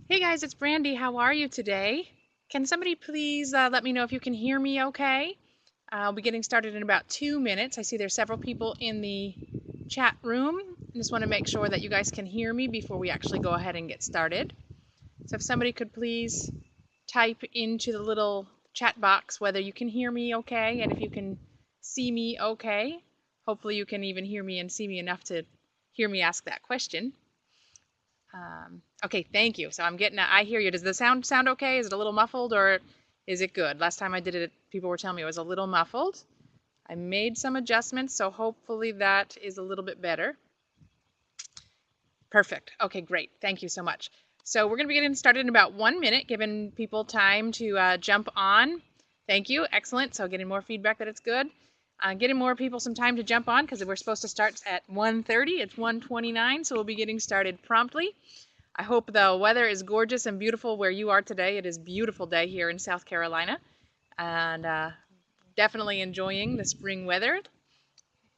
Hey guys, it's Brandi. How are you today? Can somebody please let me know if you can hear me okay? I'll be getting started in about 2 minutes. I see there's several people in the chat room. I just want to make sure that you guys can hear me before we actually go ahead and get started. So if somebody could please type into the little chat box whether you can hear me okay and if you can see me okay. Hopefully you can even hear me and see me enough to hear me ask that question. Okay, thank you. So I hear you. Does the sound okay? Is it a little muffled or is it good? Last time I did it, people were telling me it was a little muffled. I made some adjustments, so hopefully that is a little bit better. Perfect. Okay, great. Thank you so much. So we're going to be getting started in about 1 minute, giving people time to jump on. Thank you. Excellent. So getting more feedback that it's good. Getting more people some time to jump on because we're supposed to start at 1:30. It's 1:29, so we'll be getting started promptly. I hope the weather is gorgeous and beautiful where you are today. It is a beautiful day here in South Carolina, and definitely enjoying the spring weather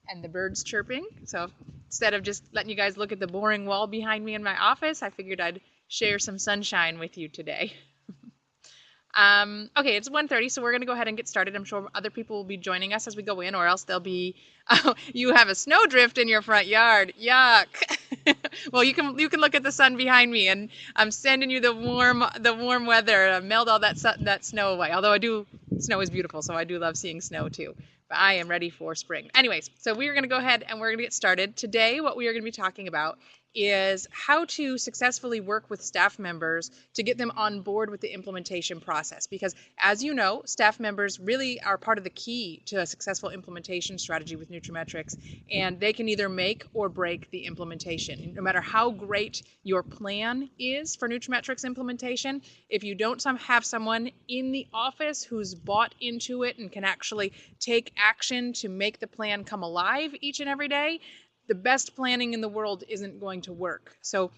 and the birds chirping. So instead of just letting you guys look at the boring wall behind me in my office, I figured I'd share some sunshine with you today. Okay, it's 1:30, so we're going to go ahead and get started. I'm sure other people will be joining us as we go in, or else they'll be, oh, you have a snowdrift in your front yard. Yuck. Well, you can look at the sun behind me, and I'm sending you the warm weather. Melt all that snow away. Although snow is beautiful, so I do love seeing snow too. But I am ready for spring. Anyways, so we are going to go ahead and we're going to get started. Today, what we are going to be talking about is how to successfully work with staff members to get them on board with the implementation process. Because as you know, staff members really are part of the key to a successful implementation strategy with nutriMetrix, and they can either make or break the implementation. No matter how great your plan is for nutriMetrix implementation, if you don't have someone in the office who's bought into it and can actually take action to make the plan come alive each and every day, the best planning in the world isn't going to work. So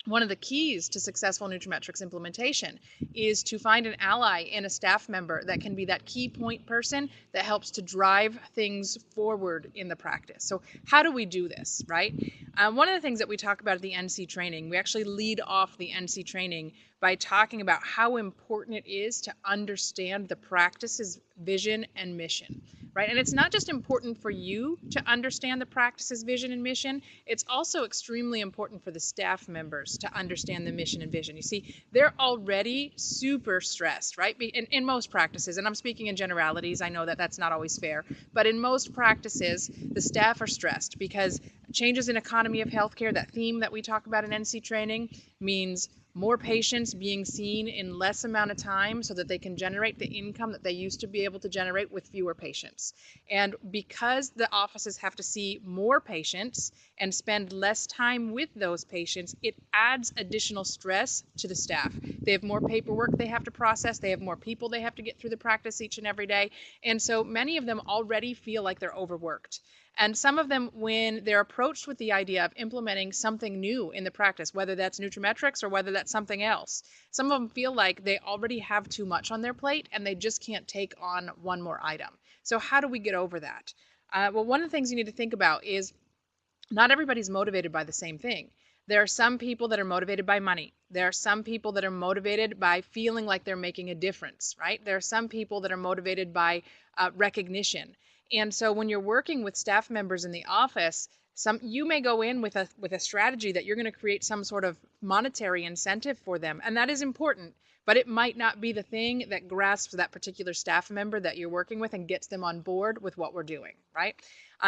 one of the keys to successful nutriMetrix implementation is to find an ally in a staff member that can be that key point person that helps to drive things forward in the practice. So how do we do this, right? One of the things that we talk about at the NC training, we actually lead off the NC training by talking about how important it is to understand the practice's vision and mission, right? And it's not just important for you to understand the practice's vision and mission, it's also extremely important for the staff members to understand the mission and vision. You see, they're already super stressed, right? In most practices, and I'm speaking in generalities, I know that that's not always fair, but in most practices, the staff are stressed because changes in economy of healthcare, that theme that we talk about in NC training, means more patients being seen in less amount of time so that they can generate the income that they used to be able to generate with fewer patients. And because the offices have to see more patients and spend less time with those patients, it adds additional stress to the staff. They have more paperwork they have to process, they have more people they have to get through the practice each and every day, and so many of them already feel like they're overworked. And some of them, when they're approached with the idea of implementing something new in the practice, whether that's nutriMetrix or whether that's something else, some of them feel like they already have too much on their plate and they just can't take on one more item. So how do we get over that? Well, one of the things you need to think about is not everybody's motivated by the same thing. There are some people that are motivated by money. There are some people that are motivated by feeling like they're making a difference, right? There are some people that are motivated by recognition. And so when you're working with staff members in the office, you may go in with a strategy that you're going to create some sort of monetary incentive for them, and that is important, but it might not be the thing that grasps that particular staff member that you're working with and gets them on board with what we're doing, right?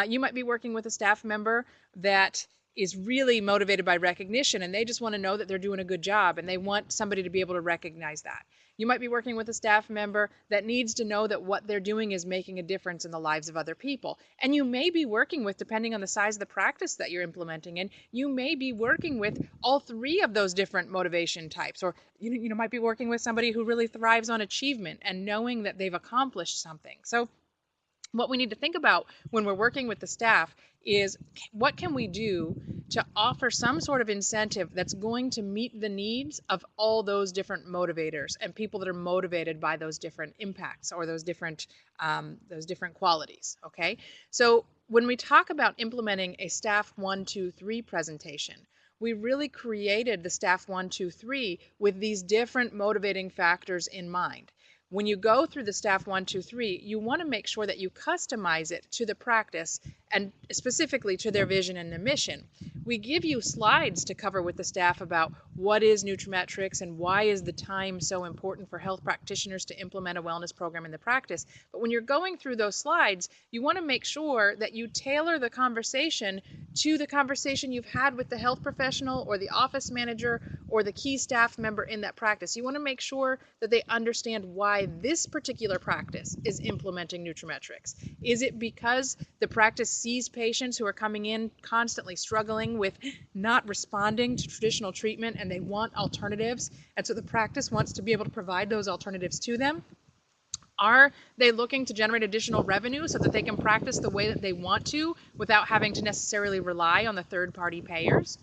You might be working with a staff member that is really motivated by recognition and they just want to know that they're doing a good job and they want somebody to be able to recognize that. You might be working with a staff member that needs to know that what they're doing is making a difference in the lives of other people. And you may be working with, depending on the size of the practice that you're implementing in, you may be working with all three of those different motivation types. Or you might be working with somebody who really thrives on achievement and knowing that they've accomplished something. So what we need to think about when we're working with the staff is what can we do to offer some sort of incentive that's going to meet the needs of all those different motivators and people that are motivated by those different impacts or those different qualities, okay? So when we talk about implementing a staff 1, 2, 3 presentation, we really created the staff 1, 2, 3 with these different motivating factors in mind. When you go through the staff 1, 2, 3, you want to make sure that you customize it to the practice and specifically to their vision and their mission. We give you slides to cover with the staff about what is nutriMetrix and why is the time so important for health practitioners to implement a wellness program in the practice. But when you're going through those slides, you want to make sure that you tailor the conversation to the conversation you've had with the health professional or the office manager or the key staff member in that practice. You want to make sure that they understand why this particular practice is implementing nutriMetrix. Is it because the practice sees patients who are coming in constantly struggling with not responding to traditional treatment and they want alternatives, and so the practice wants to be able to provide those alternatives to them? Are they looking to generate additional revenue so that they can practice the way that they want to without having to necessarily rely on the third-party payers?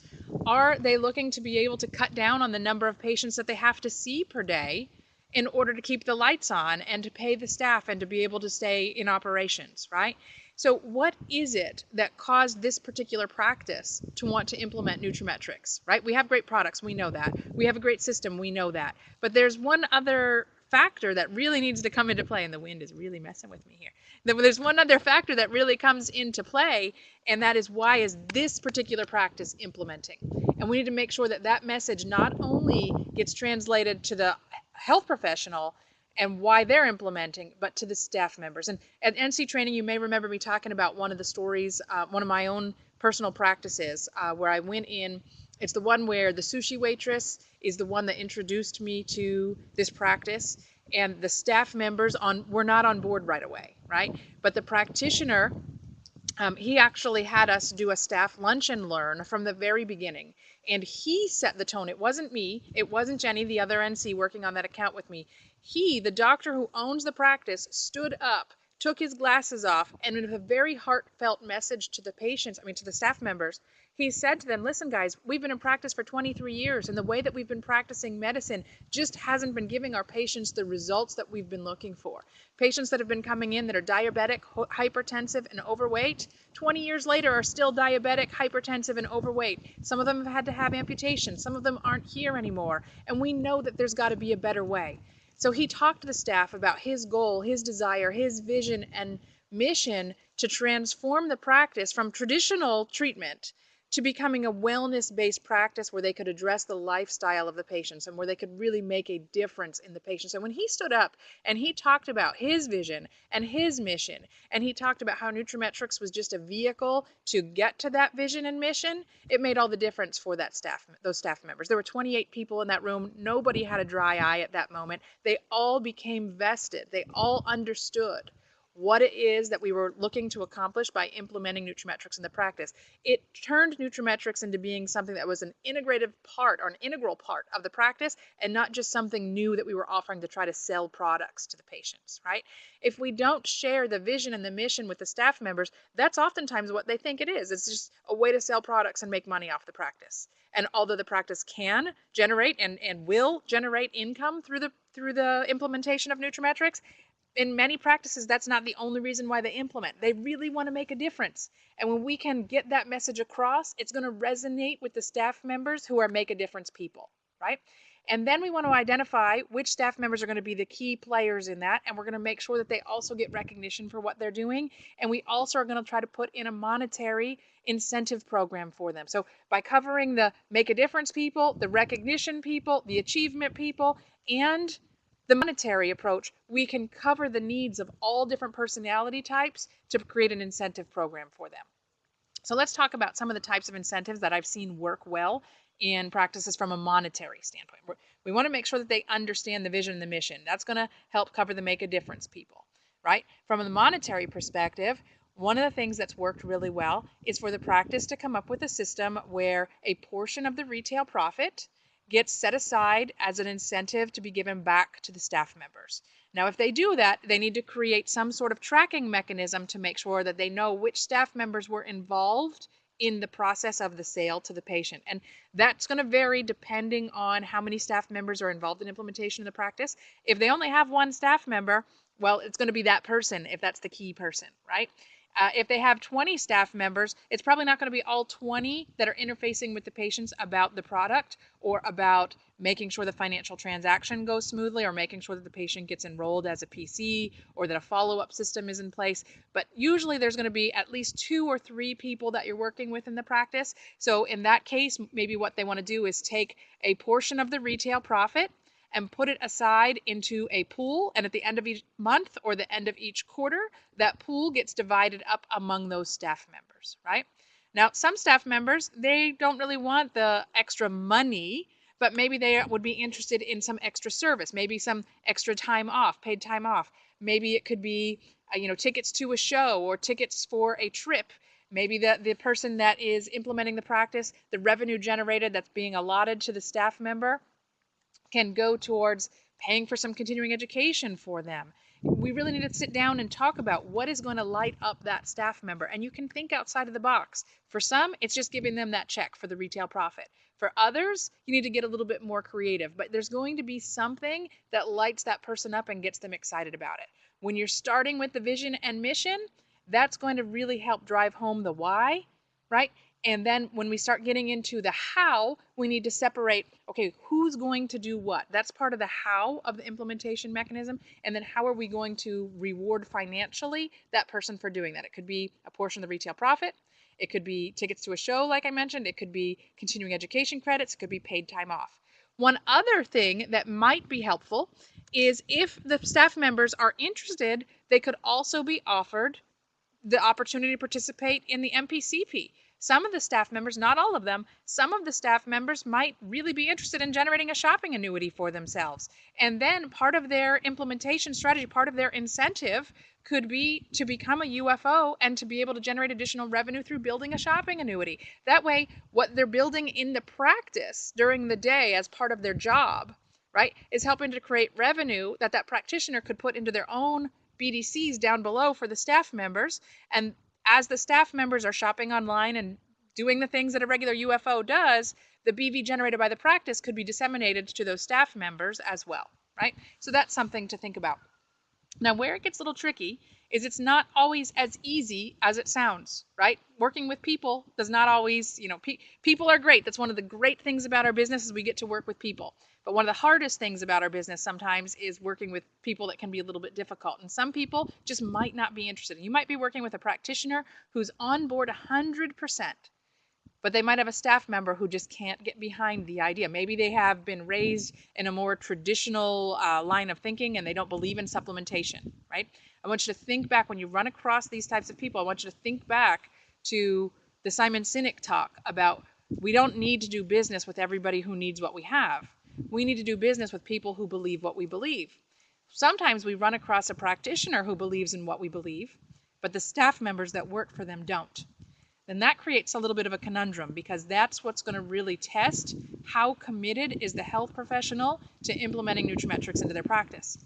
Are they looking to be able to cut down on the number of patients that they have to see per day in order to keep the lights on and to pay the staff and to be able to stay in operations, right? So what is it that caused this particular practice to want to implement nutriMetrix, right? We have great products, we know that. We have a great system, we know that. But there's one other factor that really needs to come into play, and the wind is really messing with me here. There's one other factor that really comes into play, and that is, why is this particular practice implementing? And we need to make sure that that message not only gets translated to the health professional and why they're implementing, but to the staff members. And at NC training, you may remember me talking about one of the stories, one of my own personal practices, where I went in. It's the one where the sushi waitress is the one that introduced me to this practice, and the staff members were not on board right away, right? But the practitioner, he actually had us do a staff lunch and learn from the very beginning, and he set the tone. It wasn't me, it wasn't Jenny, the other NC working on that account with me. He, the doctor who owns the practice, stood up, took his glasses off, and with a very heartfelt message to the patients, to the staff members, he said to them, listen guys, we've been in practice for 23 years, and the way that we've been practicing medicine just hasn't been giving our patients the results that we've been looking for. Patients that have been coming in that are diabetic, hypertensive, and overweight, 20 years later are still diabetic, hypertensive, and overweight. Some of them have had to have amputations. Some of them aren't here anymore, and we know that there's got to be a better way. So he talked to the staff about his goal, his desire, his vision and mission to transform the practice from traditional treatment to becoming a wellness-based practice where they could address the lifestyle of the patients and where they could really make a difference in the patients. And when he stood up and he talked about his vision and his mission, and he talked about how nutriMetrix was just a vehicle to get to that vision and mission, it made all the difference for those staff members. There were 28 people in that room. Nobody had a dry eye at that moment. They all became vested. They all understood what it is that we were looking to accomplish by implementing nutriMetrix in the practice. It turned nutriMetrix into being something that was an integrative part or an integral part of the practice, and not just something new that we were offering to try to sell products to the patients, right? If we don't share the vision and the mission with the staff members, that's oftentimes what they think it is. It's just a way to sell products and make money off the practice. And although the practice can generate and will generate income through the implementation of nutriMetrix, in many practices, that's not the only reason why they implement. They really want to make a difference. And when we can get that message across, it's going to resonate with the staff members who are make a difference people, right? And then we want to identify which staff members are going to be the key players in that, and we're going to make sure that they also get recognition for what they're doing. And we also are going to try to put in a monetary incentive program for them. So by covering the make a difference people, the recognition people, the achievement people, and the monetary approach, we can cover the needs of all different personality types to create an incentive program for them. So let's talk about some of the types of incentives that I've seen work well in practices from a monetary standpoint. We want to make sure that they understand the vision and the mission. That's going to help cover the make a difference people, right? From a monetary perspective, one of the things that's worked really well is for the practice to come up with a system where a portion of the retail profit gets set aside as an incentive to be given back to the staff members. Now, if they do that, they need to create some sort of tracking mechanism to make sure that they know which staff members were involved in the process of the sale to the patient. And that's going to vary depending on how many staff members are involved in implementation of the practice. If they only have one staff member, well, it's going to be that person if that's the key person, right? If they have 20 staff members, it's probably not going to be all 20 that are interfacing with the patients about the product or about making sure the financial transaction goes smoothly or making sure that the patient gets enrolled as a PC or that a follow-up system is in place. But usually there's going to be at least 2 or 3 people that you're working with in the practice. So in that case, maybe what they want to do is take a portion of the retail profit and put it aside into a pool, and at the end of each month or the end of each quarter, that pool gets divided up among those staff members, right? Now, some staff members, they don't really want the extra money, but maybe they would be interested in some extra service, maybe some extra time off, paid time off. Maybe it could be, tickets to a show or tickets for a trip. Maybe the person that is implementing the practice, the revenue generated that's being allotted to the staff member can go towards paying for some continuing education for them. We really need to sit down and talk about what is going to light up that staff member. And you can think outside of the box. For some, it's just giving them that check for the retail profit. For others, you need to get a little bit more creative, but there's going to be something that lights that person up and gets them excited about it. When you're starting with the vision and mission, that's going to really help drive home the why, right? And then when we start getting into the how, we need to separate, okay, who's going to do what? That's part of the how of the implementation mechanism. And then how are we going to reward financially that person for doing that? It could be a portion of the retail profit. It could be tickets to a show, like I mentioned. It could be continuing education credits. It could be paid time off. One other thing that might be helpful is if the staff members are interested, they could also be offered the opportunity to participate in the MPCP. Some of the staff members, not all of them, some of the staff members might really be interested in generating a shopping annuity for themselves. And then part of their implementation strategy, part of their incentive could be to become a UFO and to be able to generate additional revenue through building a shopping annuity. That way, what they're building in the practice during the day as part of their job, right, is helping to create revenue that that practitioner could put into their own BDCs down below for the staff members. And as the staff members are shopping online and doing the things that a regular UFO does, the BV generated by the practice could be disseminated to those staff members as well, right? So that's something to think about. Now, where it gets a little tricky is it's not always as easy as it sounds, right? Working with people does not always, people are great. That's one of the great things about our business is we get to work with people. But one of the hardest things about our business sometimes is working with people that can be a little bit difficult. And some people just might not be interested. You might be working with a practitioner who's on board 100%, but they might have a staff member who just can't get behind the idea. Maybe they have been raised in a more traditional line of thinking and they don't believe in supplementation, right? I want you to think back when you run across these types of people. I want you to think back to the Simon Sinek talk about we don't need to do business with everybody who needs what we have. We need to do business with people who believe what we believe. Sometimes we run across a practitioner who believes in what we believe, but the staff members that work for them don't. Then that creates a little bit of a conundrum because that's what's going to really test how committed is the health professional to implementing NutriMetrix into their practice.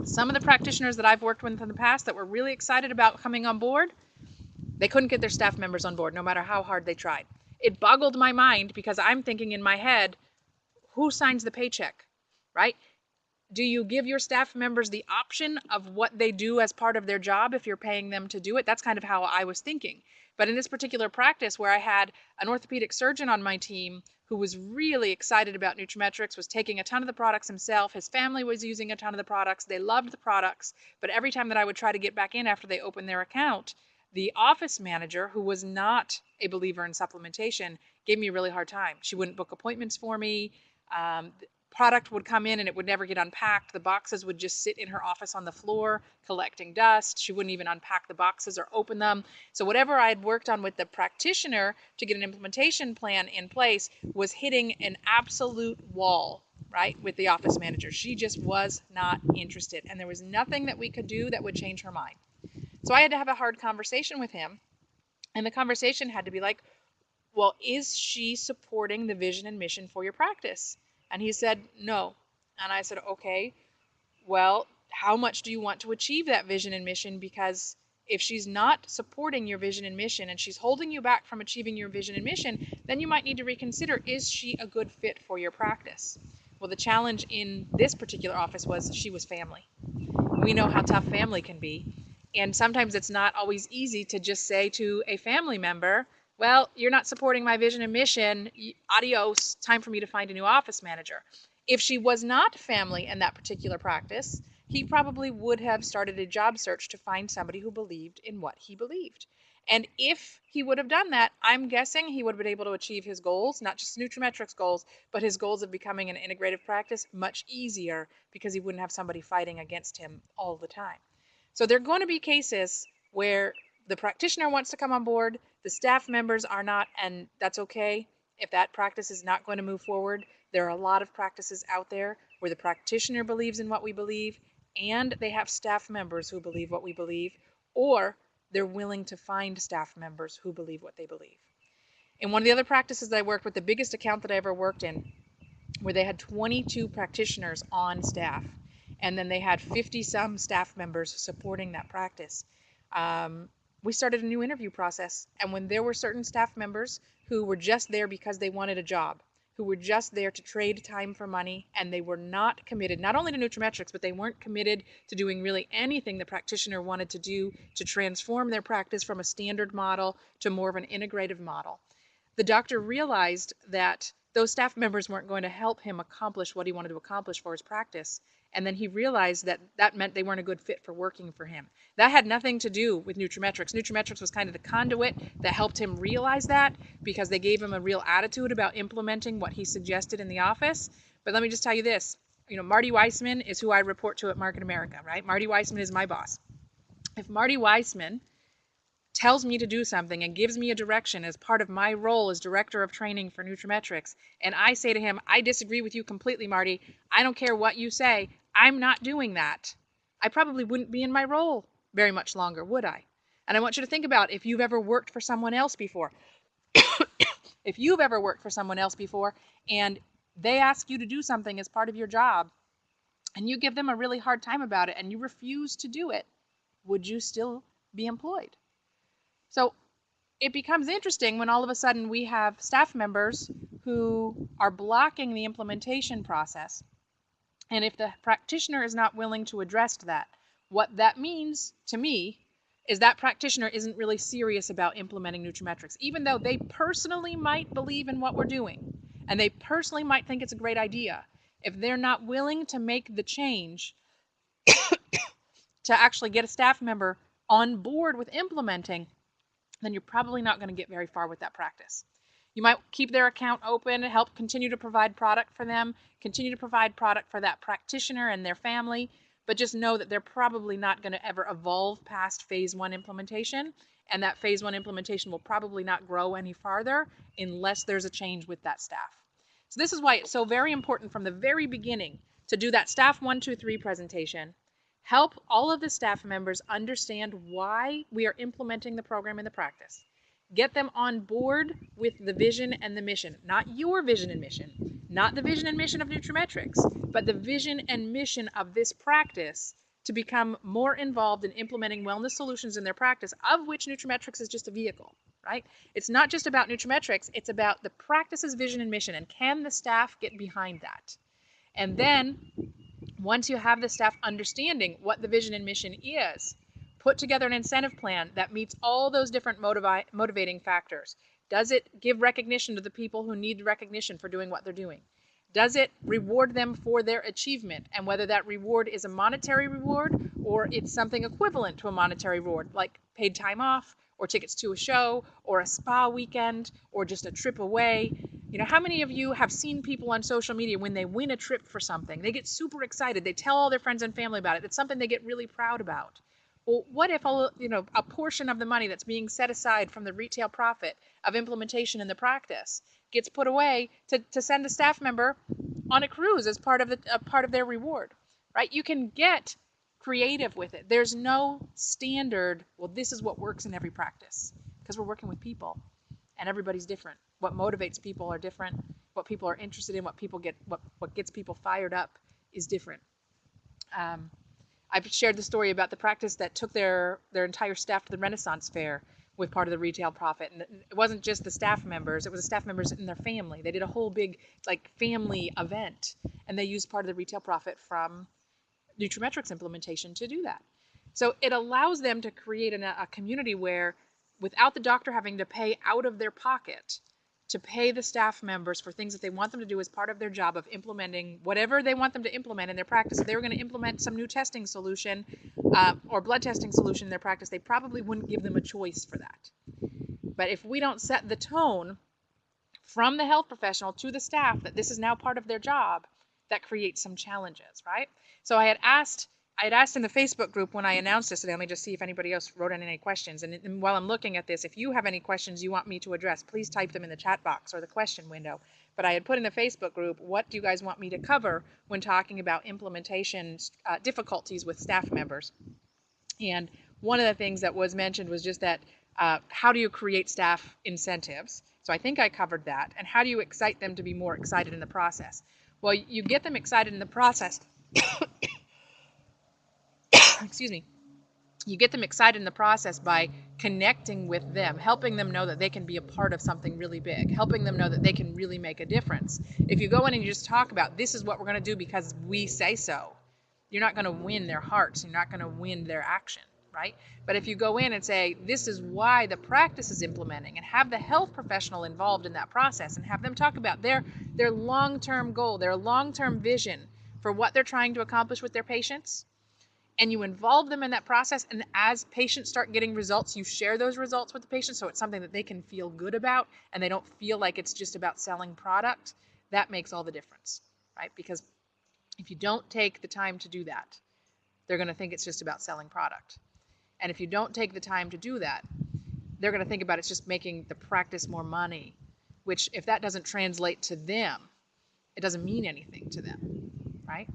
Some of the practitioners that I've worked with in the past that were really excited about coming on board, they couldn't get their staff members on board no matter how hard they tried. It boggled my mind because I'm thinking in my head, who signs the paycheck, right? Do you give your staff members the option of what they do as part of their job if you're paying them to do it? That's kind of how I was thinking. But in this particular practice where I had an orthopedic surgeon on my team who was really excited about NutriMetrix, was taking a ton of the products himself, his family was using a ton of the products, they loved the products, but every time that I would try to get back in after they opened their account, the office manager, who was not a believer in supplementation, gave me a really hard time. She wouldn't book appointments for me. Product would come in and it would never get unpacked. The boxes would just sit in her office on the floor collecting dust. She wouldn't even unpack the boxes or open them. So whatever I had worked on with the practitioner to get an implementation plan in place was hitting an absolute wall, right, with the office manager. She just was not interested. And there was nothing that we could do that would change her mind. So I had to have a hard conversation with him. And the conversation had to be like, well, is she supporting the vision and mission for your practice? And he said, no. And I said, okay, well, how much do you want to achieve that vision and mission? Because if she's not supporting your vision and mission and she's holding you back from achieving your vision and mission, then you might need to reconsider, is she a good fit for your practice? Well, the challenge in this particular office was she was family. We know how tough family can be. And sometimes it's not always easy to just say to a family member, well, you're not supporting my vision and mission. Adios, time for me to find a new office manager. If she was not family in that particular practice, he probably would have started a job search to find somebody who believed in what he believed. And if he would have done that, I'm guessing he would have been able to achieve his goals, not just nutrimetrics goals, but his goals of becoming an integrative practice much easier because he wouldn't have somebody fighting against him all the time. So there are going to be cases where the practitioner wants to come on board, the staff members are not, and that's okay. If that practice is not going to move forward, there are a lot of practices out there where the practitioner believes in what we believe and they have staff members who believe what we believe, or they're willing to find staff members who believe what they believe. In one of the other practices that I worked with, the biggest account that I ever worked in, where they had 22 practitioners on staff, and then they had 50 some staff members supporting that practice. We started a new interview process, and when there were certain staff members who were just there because they wanted a job, who were just there to trade time for money, and they were not committed, not only to nutrimetrics, but they weren't committed to doing really anything the practitioner wanted to do to transform their practice from a standard model to more of an integrative model. The doctor realized that those staff members weren't going to help him accomplish what he wanted to accomplish for his practice. And then he realized that that meant they weren't a good fit for working for him. That had nothing to do with nutrimetrics. Nutrimetrics was kind of the conduit that helped him realize that, because they gave him a real attitude about implementing what he suggested in the office. But let me just tell you this, Marty Weissman is who I report to at Market America, right? Marty Weissman is my boss. If Marty Weissman tells me to do something and gives me a direction as part of my role as director of training for nutrimetrics, and I say to him, I disagree with you completely, Marty, I don't care what you say, I'm not doing that, I probably wouldn't be in my role very much longer, would I? And I want you to think about if you've ever worked for someone else before. If you've ever worked for someone else before and they ask you to do something as part of your job and you give them a really hard time about it and you refuse to do it, would you still be employed? So it becomes interesting when all of a sudden we have staff members who are blocking the implementation process. And if the practitioner is not willing to address that, what that means to me is that practitioner isn't really serious about implementing nutrimetrics, even though they personally might believe in what we're doing and they personally might think it's a great idea. If they're not willing to make the change to actually get a staff member on board with implementing, then you're probably not going to get very far with that practice. You might keep their account open, help continue to provide product for them, continue to provide product for that practitioner and their family, but just know that they're probably not going to ever evolve past phase 1 implementation, and that phase 1 implementation will probably not grow any farther unless there's a change with that staff. So this is why it's so very important from the very beginning to do that staff 1, 2, 3 presentation. Help all of the staff members understand why we are implementing the program in the practice. Get them on board with the vision and the mission, not your vision and mission, not the vision and mission of nutrimetrics, but the vision and mission of this practice to become more involved in implementing wellness solutions in their practice, of which nutrimetrics is just a vehicle, right? It's not just about nutrimetrics, it's about the practice's vision and mission, and can the staff get behind that? And then once you have the staff understanding what the vision and mission is, put together an incentive plan that meets all those different motivating factors. Does it give recognition to the people who need recognition for doing what they're doing? Does it reward them for their achievement? And whether that reward is a monetary reward or it's something equivalent to a monetary reward, like paid time off or tickets to a show or a spa weekend or just a trip away. How many of you have seen people on social media when they win a trip for something? They get super excited. They tell all their friends and family about it. It's something they get really proud about. Well, what if a portion of the money that's being set aside from the retail profit of implementation in the practice gets put away to send a staff member on a cruise as part of their reward, right? You can get creative with it. There's no standard, well, this is what works in every practice, because we're working with people and everybody's different. What motivates people are different. What people are interested in, what gets people fired up is different. I've shared the story about the practice that took their entire staff to the Renaissance Fair with part of the retail profit. And it wasn't just the staff members, it was the staff members and their family. They did a whole big family event, and they used part of the retail profit from nutrimetrics implementation to do that. So it allows them to create a community where, without the doctor having to pay out of their pocket to pay the staff members for things that they want them to do as part of their job of implementing whatever they want them to implement in their practice. If they were going to implement some new testing solution or blood testing solution in their practice, they probably wouldn't give them a choice for that. But if we don't set the tone from the health professional to the staff that this is now part of their job, that creates some challenges, right? So I had asked in the Facebook group when I announced this today, let me just see if anybody else wrote in any questions. And while I'm looking at this, if you have any questions you want me to address, please type them in the chat box or the question window. But I had put in the Facebook group, what do you guys want me to cover when talking about implementation difficulties with staff members? And one of the things that was mentioned was just that how do you create staff incentives? So I think I covered that. And how do you excite them to be more excited in the process? Well, you get them excited in the process. Excuse me. You get them excited in the process by connecting with them, helping them know that they can be a part of something really big, helping them know that they can really make a difference. If you go in and you just talk about this is what we're going to do because we say so, you're not going to win their hearts. You're not going to win their action, right? But if you go in and say, this is why the practice is implementing, and have the health professional involved in that process and have them talk about their long-term goal, their long-term vision for what they're trying to accomplish with their patients, and you involve them in that process, and as patients start getting results, you share those results with the patients so it's something that they can feel good about and they don't feel like it's just about selling product. That makes all the difference, right? Because if you don't take the time to do that, they're going to think it's just about selling product. And if you don't take the time to do that, they're going to think about it's just making the practice more money, which if that doesn't translate to them, it doesn't mean anything to them, right?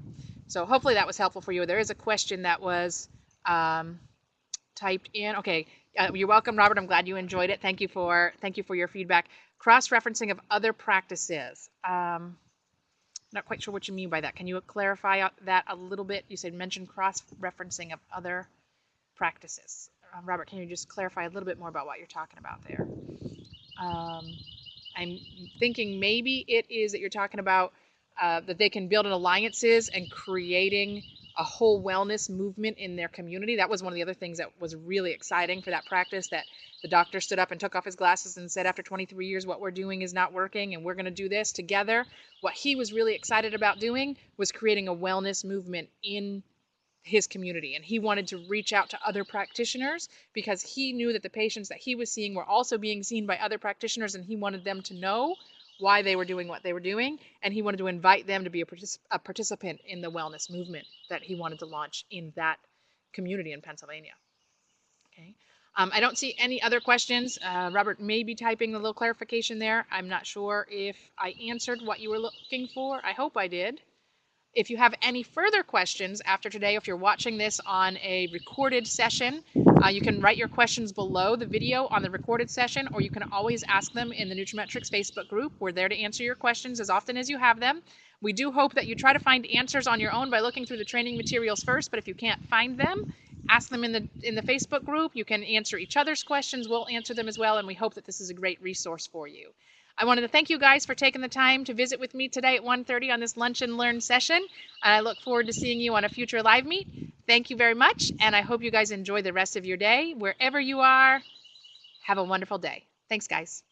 So hopefully that was helpful for you. There is a question that was typed in. Okay, you're welcome, Robert. I'm glad you enjoyed it. Thank you for your feedback. Cross-referencing of other practices. Not quite sure what you mean by that. Can you clarify that a little bit? You said mention cross-referencing of other practices. Robert, can you just clarify a little bit more about what you're talking about there? I'm thinking maybe it is that you're talking about that they can build in alliances and creating a whole wellness movement in their community. That was one of the other things that was really exciting for that practice, that the doctor stood up and took off his glasses and said, after 23 years, what we're doing is not working and we're going to do this together. What he was really excited about doing was creating a wellness movement in his community, and he wanted to reach out to other practitioners because he knew that the patients that he was seeing were also being seen by other practitioners, and he wanted them to know why they were doing what they were doing, and he wanted to invite them to be a participant in the wellness movement that he wanted to launch in that community in Pennsylvania. Okay. I don't see any other questions. Robert may be typing a little clarification there. I'm not sure if I answered what you were looking for. I hope I did. If you have any further questions after today, if you're watching this on a recorded session, you can write your questions below the video on the recorded session, or you can always ask them in the nutraMetrix Facebook group. We're there to answer your questions as often as you have them. We do hope that you try to find answers on your own by looking through the training materials first, but if you can't find them, ask them in the Facebook group. You can answer each other's questions. We'll answer them as well, and we hope that this is a great resource for you. I wanted to thank you guys for taking the time to visit with me today at 1:30 on this Lunch and Learn session. I look forward to seeing you on a future live meet. Thank you very much, and I hope you guys enjoy the rest of your day. Wherever you are, have a wonderful day. Thanks, guys.